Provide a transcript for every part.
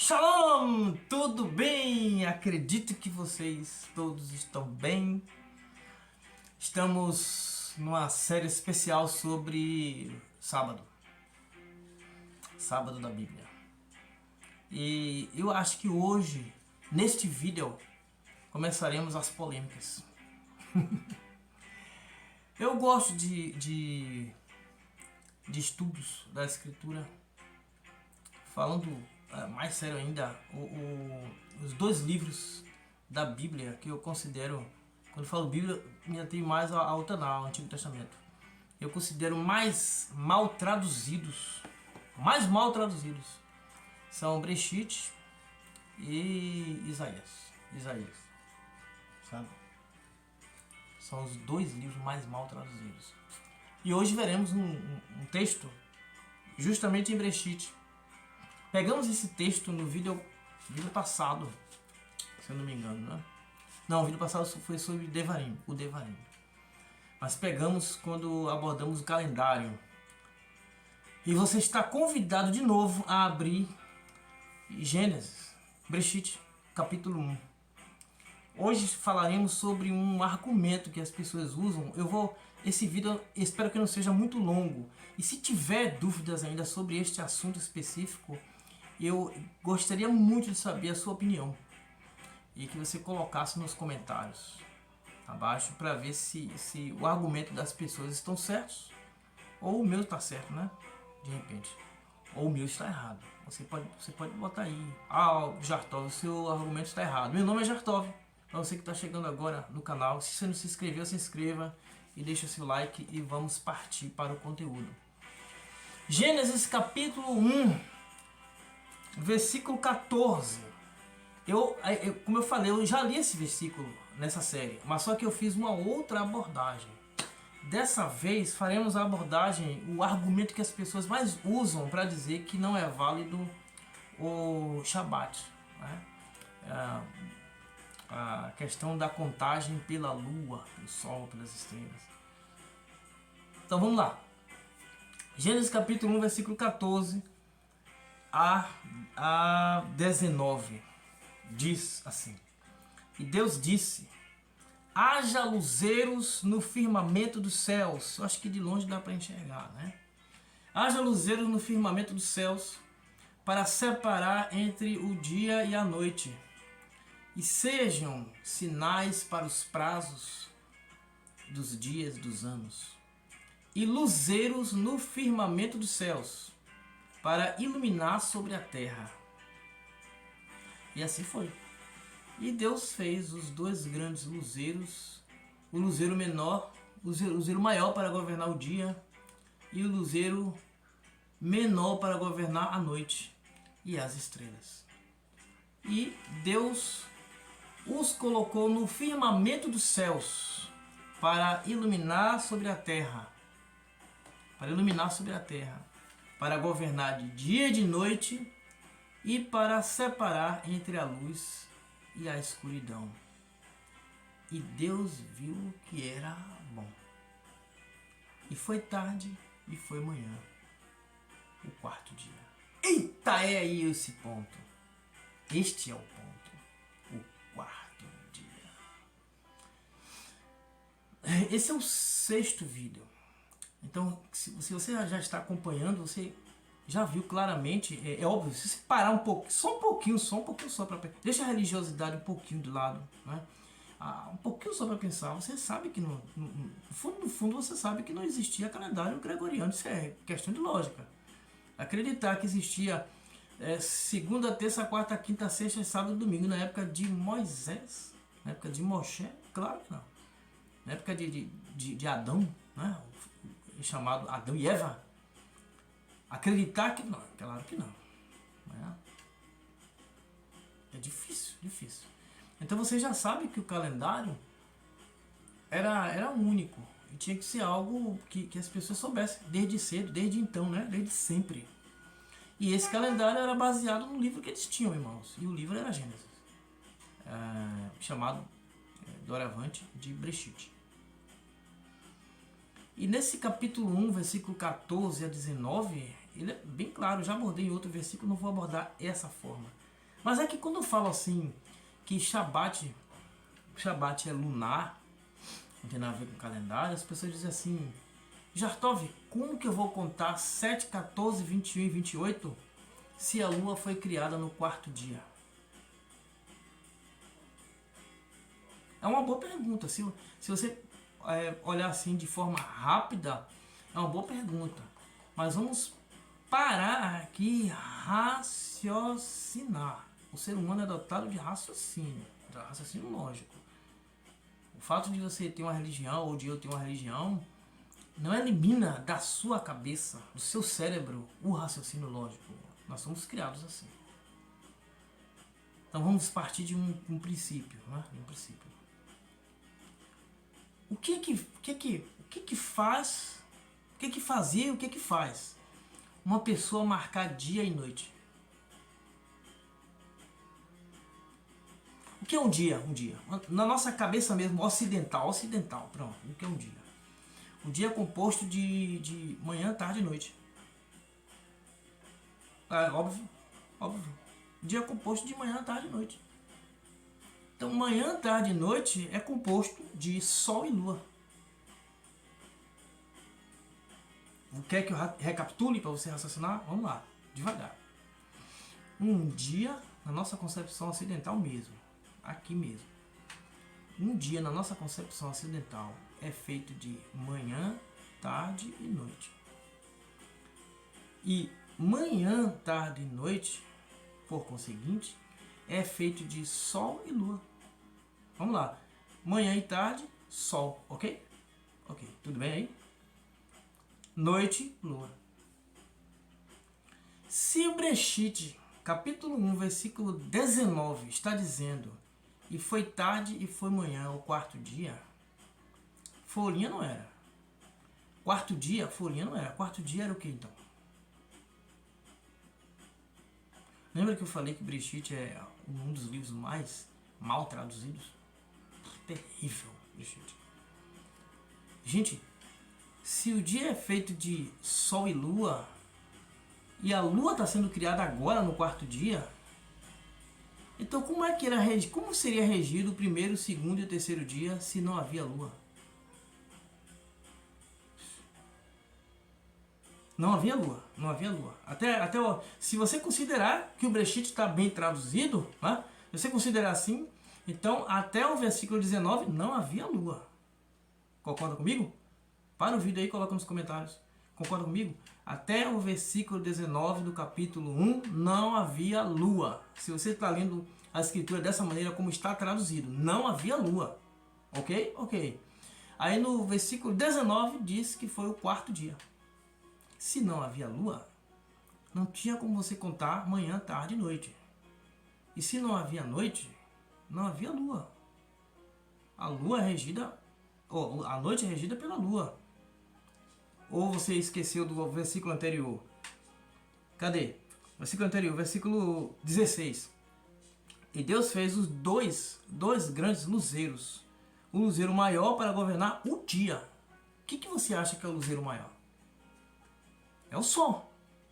Shalom! Tudo bem? Acredito que vocês todos estão bem. Estamos numa série especial sobre sábado. Sábado da Bíblia. E eu acho que hoje, neste vídeo, começaremos as polêmicas. Eu gosto de estudos da Escritura. Falando mais sério ainda, os dois livros da Bíblia que eu considero, quando eu falo Bíblia, me atém mais ao Taná, ao Antigo Testamento. Eu considero mais mal traduzidos, são Bereshit e Isaías, sabe? São os dois livros mais mal traduzidos. E hoje veremos um texto justamente em Bereshit. Pegamos esse texto no vídeo passado, se eu não me engano, né? Não, o vídeo passado foi sobre o Devarim. Mas pegamos quando abordamos o calendário. E você está convidado de novo a abrir Gênesis, Bereshit, capítulo 1. Hoje falaremos sobre um argumento que as pessoas usam. Esse vídeo espero que não seja muito longo. E se tiver dúvidas ainda sobre este assunto específico, eu gostaria muito de saber a sua opinião e que você colocasse nos comentários abaixo para ver se o argumento das pessoas estão certos ou o meu está certo, né? De repente, ou o meu está errado. Você pode botar aí: Jartov, o seu argumento está errado. Meu nome é Jartov. Para você que está chegando agora no canal, se você não se inscreveu, se inscreva e deixa seu like e vamos partir para o conteúdo. Gênesis capítulo 1, versículo 14. Como eu falei, eu já li esse versículo nessa série, mas só que eu fiz uma outra abordagem. Dessa vez faremos a abordagem, o argumento que as pessoas mais usam para dizer que não é válido o Shabat, né? A questão da contagem pela lua, pelo sol, pelas estrelas. Então vamos lá. Gênesis capítulo 1, versículo 14 a 19. Diz assim: E Deus disse: haja luzeiros no firmamento dos céus. Eu acho que de longe dá para enxergar, né? Haja luzeiros no firmamento dos céus para separar entre o dia e a noite, e sejam sinais para os prazos dos dias dos anos, e luzeiros no firmamento dos céus para iluminar sobre a terra. E assim foi. E Deus fez os dois grandes luzeiros, o luzeiro menor, o luzeiro maior para governar o dia e o luzeiro menor para governar a noite e as estrelas. E Deus os colocou no firmamento dos céus para iluminar sobre a terra, para governar de dia e de noite e para separar entre a luz e a escuridão. E Deus viu que era bom. E foi tarde e foi manhã, o quarto dia. Eita, é aí esse ponto. Este é o ponto, o quarto dia. Esse é o sexto vídeo. Então, se você já está acompanhando, você já viu claramente, é óbvio, se você parar um pouco, só um pouquinho só para pensar, deixa a religiosidade um pouquinho de lado, né? Um pouquinho só para pensar, você sabe que no fundo você sabe que não existia calendário gregoriano. Isso é questão de lógica. Acreditar que existia segunda, terça, quarta, quinta, sexta, sábado e domingo na época de Moisés, na época de Moshe, claro que não. Na época de Adão, né? Chamado Adão e Eva, acreditar que não, claro que não. É difícil. Então você já sabe que o calendário era único e tinha que ser algo que as pessoas soubessem desde cedo, desde então, né? Desde sempre. E esse calendário era baseado no livro que eles tinham, irmãos. E o livro era Gênesis, chamado doravante de Bereshit. E nesse capítulo 1, versículo 14 a 19, ele é bem claro. Já abordei em outro versículo, não vou abordar essa forma. Mas é que quando eu falo assim, que Shabat é lunar, não tem nada a ver com calendário, as pessoas dizem assim, Jartov, como que eu vou contar 7, 14, 21 e 28 se a lua foi criada no quarto dia? É uma boa pergunta. Se você olhar assim de forma rápida, é uma boa pergunta. Mas vamos parar aqui e raciocinar. O ser humano é dotado de raciocínio lógico. O fato de você ter uma religião ou de eu ter uma religião não elimina da sua cabeça, do seu cérebro, o raciocínio lógico. Nós somos criados assim. Então vamos partir de um princípio, né? Um princípio. O que fazia e o que faz uma pessoa marcar dia e noite? O que é um dia? Na nossa cabeça mesmo, ocidental, pronto. O que é um dia? O dia é composto de manhã, tarde e noite. É óbvio. O dia é composto de manhã, tarde e noite. Então, manhã, tarde e noite é composto de sol e lua. Quer que eu recapitule para você raciocinar? Vamos lá, devagar. Um dia, na nossa concepção ocidental mesmo, aqui mesmo. Um dia, na nossa concepção ocidental, é feito de manhã, tarde e noite. E manhã, tarde e noite, por conseguinte, é feito de sol e lua. Vamos lá. Manhã e tarde, sol, ok? Ok, tudo bem aí? Noite, lua. Se o Breshit, capítulo 1, versículo 19, está dizendo e foi tarde e foi manhã, o quarto dia, folhinha não era. Quarto dia, folhinha não era. Quarto dia era o que então? Lembra que eu falei que Breshit é um dos livros mais mal traduzidos? Terrível, Breshit. Gente, se o dia é feito de sol e lua, e a lua está sendo criada agora no quarto dia, então como seria regido o primeiro, o segundo e o terceiro dia se não havia lua? Não havia lua. Se você considerar que o Breshit está bem traduzido, né? Se você considerar assim, então até o versículo 19 não havia lua. Concorda comigo? Para o vídeo aí e coloca nos comentários. Concorda comigo? Até o versículo 19 do capítulo 1 não havia lua. Se você está lendo a escritura dessa maneira como está traduzido, não havia lua. Ok? Ok. Aí no versículo 19 diz que foi o quarto dia. Se não havia lua, não tinha como você contar manhã, tarde e noite. E se não havia noite, não havia lua. A lua é regida, ou a noite é regida pela lua. Ou você esqueceu do versículo anterior? Cadê? Versículo anterior, versículo 16. E Deus fez os dois grandes luzeiros. O luzeiro maior para governar o dia. O que você acha que é o luzeiro maior? É o sol.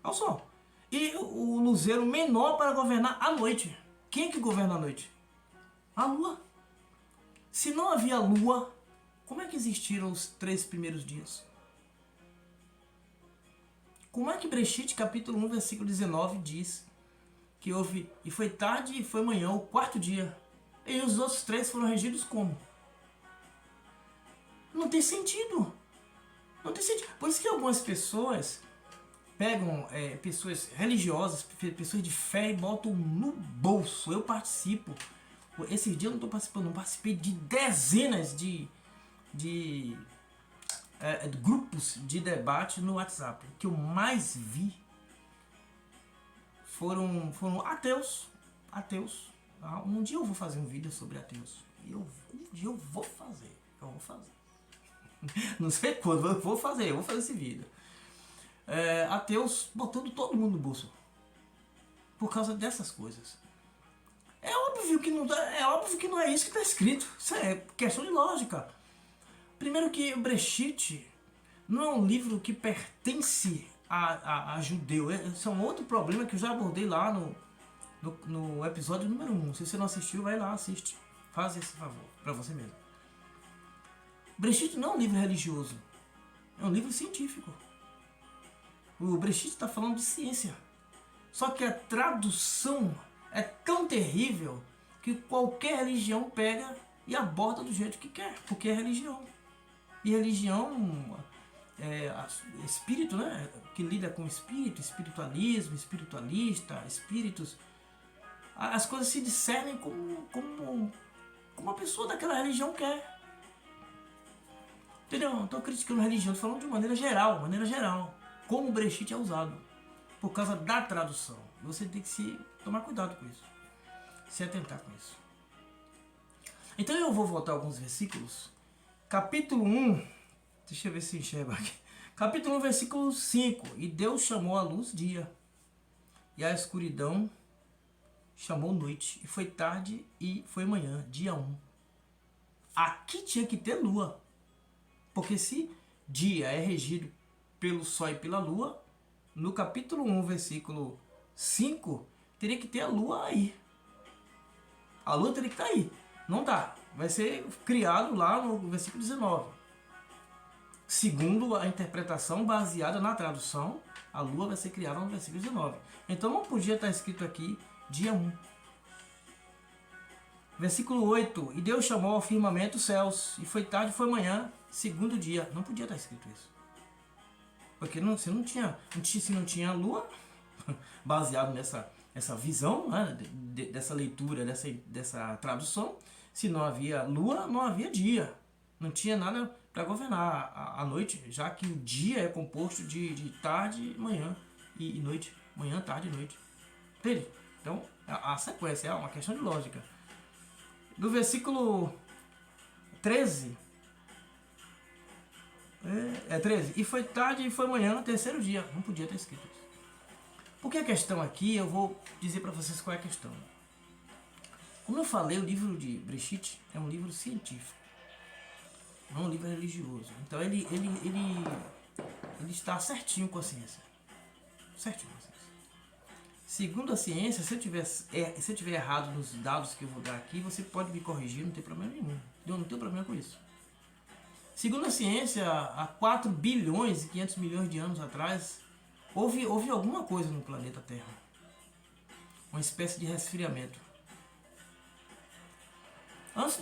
É o sol. E o luzeiro menor para governar a noite. Quem é que governa a noite? A lua. Se não havia lua, como é que existiram os 3 primeiros dias? Como é que Breshit, capítulo 1, versículo 19, diz que houve, e foi tarde e foi manhã, o quarto dia. E os outros 3 foram regidos como? Não tem sentido. Não tem sentido. Por isso que algumas pessoas pegam pessoas religiosas, pessoas de fé e botam no bolso. Eu participo. Esse dia eu não estou participando, não participei de dezenas de grupos de debate no WhatsApp. O que eu mais vi foram ateus. Um dia eu vou fazer um vídeo sobre ateus. Um dia eu vou fazer. Não sei quando, eu vou fazer esse vídeo. Ateus botando todo mundo no bolso. Por causa dessas coisas. É óbvio que não é isso que está escrito. Isso é questão de lógica. Primeiro que o Breshit não é um livro que pertence a judeu. Esse é um outro problema que eu já abordei lá no episódio número 1. Se você não assistiu, vai lá, assiste. Faz esse favor para você mesmo. Bereshit não é um livro religioso. É um livro científico. O Bereshit está falando de ciência. Só que a tradução é tão terrível que qualquer religião pega e aborda do jeito que quer. Porque é religião. E religião espírito, né? Que lida com espírito, espiritualismo, espiritualista, espíritos. As coisas se discernem como uma pessoa daquela religião quer. Entendeu? Não estou criticando a religião, estou falando de maneira geral. Como o Bereshit é usado. Por causa da tradução. Você tem que se tomar cuidado com isso. Se atentar com isso. Então eu vou voltar a alguns versículos. Capítulo 1. Deixa eu ver se eu enxergo aqui. Capítulo 1, versículo 5. E Deus chamou a luz dia. E a escuridão chamou noite. E foi tarde e foi manhã, dia 1. Aqui tinha que ter lua. Porque se dia é regido pelo sol e pela lua, no capítulo 1, versículo 5, teria que ter a lua aí. A lua teria que estar aí. Não dá. Vai ser criado lá no versículo 19. Segundo a interpretação baseada na tradução, a lua vai ser criada no versículo 19. Então não podia estar escrito aqui dia 1. Versículo 8. E Deus chamou ao firmamento os céus. E foi tarde, foi manhã, segundo dia. Não podia estar escrito isso. Porque se não tinha lua, baseado nessa visão, né, dessa leitura, dessa tradução, se não havia lua, não havia dia. Não tinha nada para governar a noite, já que o dia é composto de tarde, manhã e noite. Manhã, tarde e noite. Entende? Então, a sequência é uma questão de lógica. Do versículo 13... 13. E foi tarde e foi manhã, terceiro dia. Não podia ter escrito isso. Porque a questão aqui, eu vou dizer para vocês qual é a questão. Como eu falei, o livro de Bereshit é um livro científico. Não é um livro religioso. Então ele está certinho com a ciência. Certinho com a ciência. Segundo a ciência, se eu tiver errado nos dados que eu vou dar aqui, você pode me corrigir, não tem problema nenhum. Eu não tenho problema com isso. Segundo a ciência, há 4 bilhões e 500 milhões de anos atrás, houve alguma coisa no planeta Terra. Uma espécie de resfriamento. Antes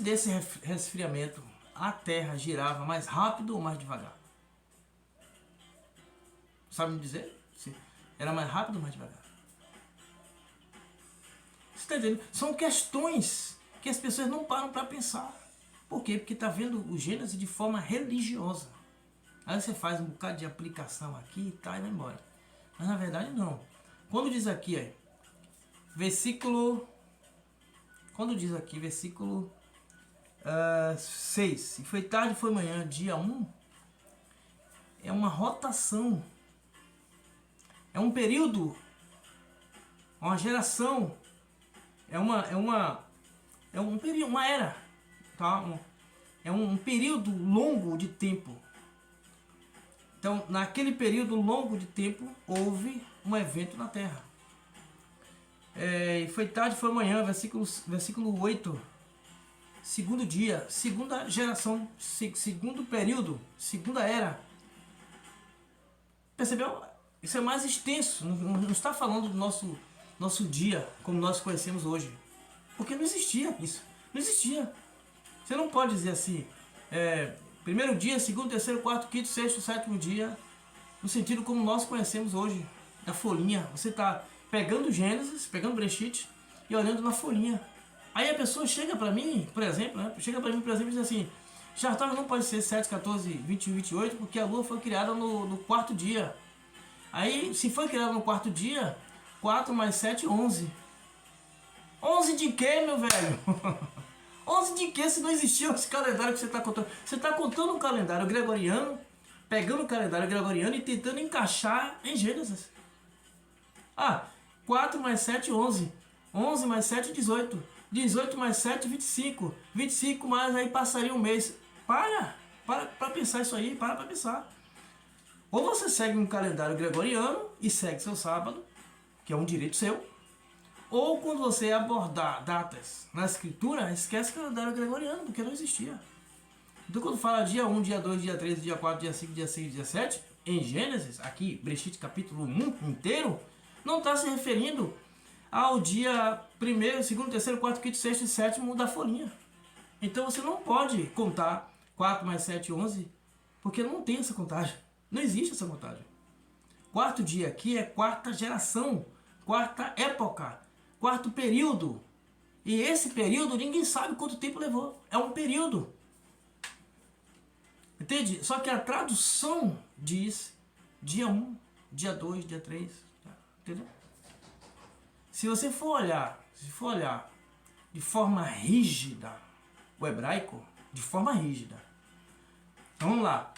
desse resfriamento, a Terra girava mais rápido ou mais devagar? Sabe me dizer? Se era mais rápido ou mais devagar? Você está entendendo? São questões que as pessoas não param para pensar. Por quê? Porque está vendo o Gênesis de forma religiosa. Aí você faz um bocado de aplicação aqui e tá, e vai embora. Mas na verdade não. Quando diz aqui, versículo 6. E foi tarde, foi manhã, dia 1. É uma rotação. É um período. Uma geração. É um período, uma era. Tá? É um período longo de tempo. Então, naquele período longo de tempo, houve um evento na Terra. Foi tarde, foi manhã, versículo 8. Segundo dia, segunda geração, segundo período, segunda era. Percebeu? Isso é mais extenso. Não está falando do nosso dia, como nós conhecemos hoje. Porque não existia isso. Não existia. Você não pode dizer assim, primeiro dia, segundo, terceiro, quarto, quinto, sexto, sétimo dia, no sentido como nós conhecemos hoje, da folhinha. Você está pegando Gênesis, pegando Bereshit e olhando na folhinha. Aí a pessoa chega para mim, por exemplo, e diz assim, Chartov não pode ser 7, 14, 21, 28, porque a lua foi criada no quarto dia. Aí, se foi criada no quarto dia, 4 mais 7, 11. 11 de quê, meu velho? 11 de quê se não existia esse calendário que você está contando? Você está contando um calendário gregoriano, pegando o calendário gregoriano e tentando encaixar em Gênesis. 4 mais 7, 11. 11 mais 7, 18. 18 mais 7, 25. 25 mais aí passaria um mês. Para pensar isso aí, para pensar. Ou você segue um calendário gregoriano e segue seu sábado, que é um direito seu. Ou quando você abordar datas na escritura, esquece o calendário gregoriano, porque não existia. Então quando fala dia 1, dia 2, dia 3, dia 4, dia 5, dia 6, dia 7, em Gênesis, aqui, Bereshit capítulo 1 inteiro, não está se referindo ao dia 1º, 2º, 3º, 4º, 5º, 6º e 7º da folhinha. Então você não pode contar 4 mais 7, 11, porque não tem essa contagem. Não existe essa contagem. Quarto dia aqui é quarta geração, quarta época, quarto período. E esse período ninguém sabe quanto tempo levou. É um período. Entende? Só que a tradução diz dia 1, dia 2, dia 3. Entendeu? Se você for olhar de forma rígida o hebraico, de forma rígida. Então, vamos lá.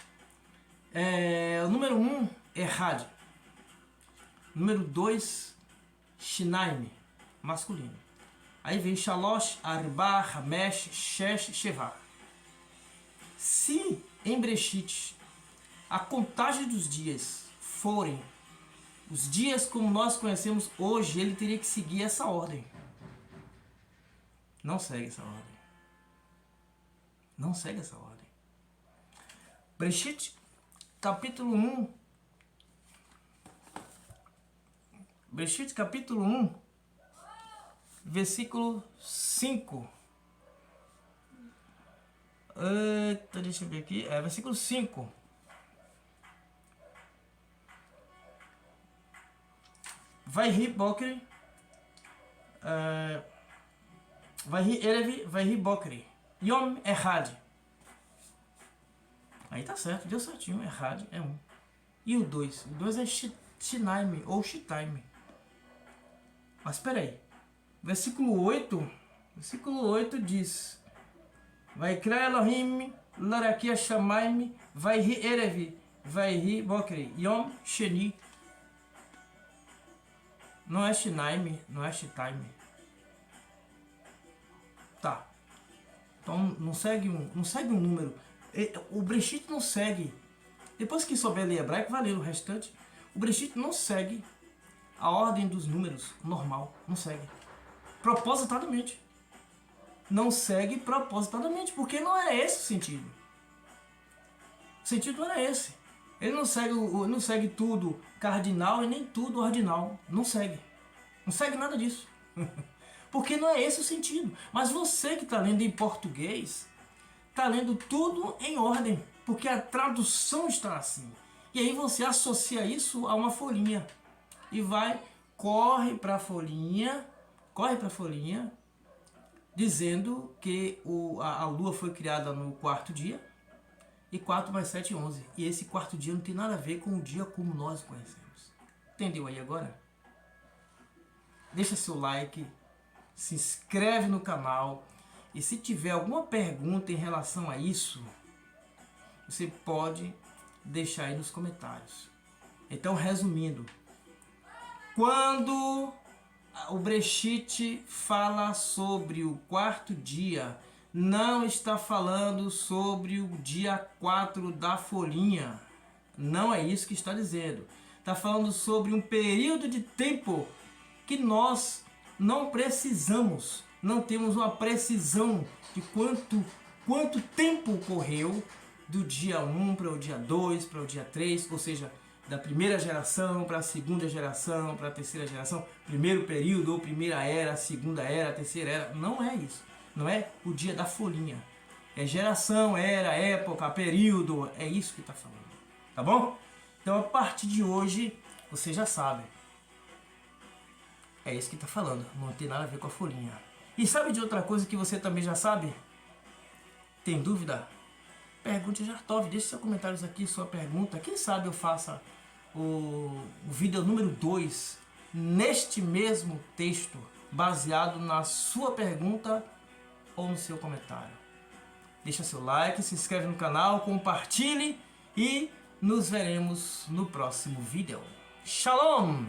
O número 1 é Had. Número 2, Shinaim, masculino. Aí vem Shalosh, Arba, Hamesh, Shesh, Sheva. Se em Bereshit a contagem dos dias forem os dias como nós conhecemos hoje, ele teria que seguir essa ordem. Não segue essa ordem. Não segue essa ordem. Bereshit, capítulo 1. Bereshit, capítulo 1, versículo 5. Deixa eu ver aqui. Versículo 5. Vai Bokri. Vai Erev, vai Bokri. Yom Ehad. Aí tá certo, deu certinho. Ehad é 1. E o 2? O 2 é Shinaim ou Shitaim. Mas espera aí. Versículo 8 diz: Vai Kra Elohim Larakia Shamaim vai Erev vai Bokri Yom Sheni. Não é Shinaim, não é Shitaim. Tá. Então não segue um número. O Bereshit não segue. Depois que souber ler hebraico, vai ler o restante. O Bereshit não segue a ordem dos números normal. Não segue. Propositadamente. Não segue propositadamente, porque não era esse o sentido. O sentido não era esse. Ele não segue tudo cardinal e nem tudo ordinal. Não segue. Não segue nada disso. Porque não é esse o sentido. Mas você que está lendo em português, está lendo tudo em ordem. Porque a tradução está assim. E aí você associa isso a uma folhinha. E corre para a folhinha, dizendo que a lua foi criada no quarto dia. E 4 mais 7, 11. E esse quarto dia não tem nada a ver com o dia como nós conhecemos. Entendeu aí agora? Deixa seu like, se inscreve no canal. E se tiver alguma pergunta em relação a isso, você pode deixar aí nos comentários. Então, resumindo. Quando o Bereshit fala sobre o quarto dia, não está falando sobre o dia 4 da folhinha. Não é isso que está dizendo. Está falando sobre um período de tempo que nós não precisamos. Não temos uma precisão de quanto tempo correu do dia 1 para o dia 2, para o dia 3, ou seja, da primeira geração para a segunda geração, para a terceira geração, primeiro período ou primeira era, segunda era, terceira era. Não é isso. Não é o dia da folhinha. É geração, era, época, período. É isso que está falando. Tá bom? Então, a partir de hoje, você já sabe. É isso que está falando. Não tem nada a ver com a folhinha. E sabe de outra coisa que você também já sabe? Tem dúvida? Pergunte a Jartov. Deixe seus comentários aqui, sua pergunta. Quem sabe eu faça o vídeo número 2 neste mesmo texto, baseado na sua pergunta ou no seu comentário. Deixa seu like, se inscreve no canal, compartilhe e nos veremos no próximo vídeo. Shalom!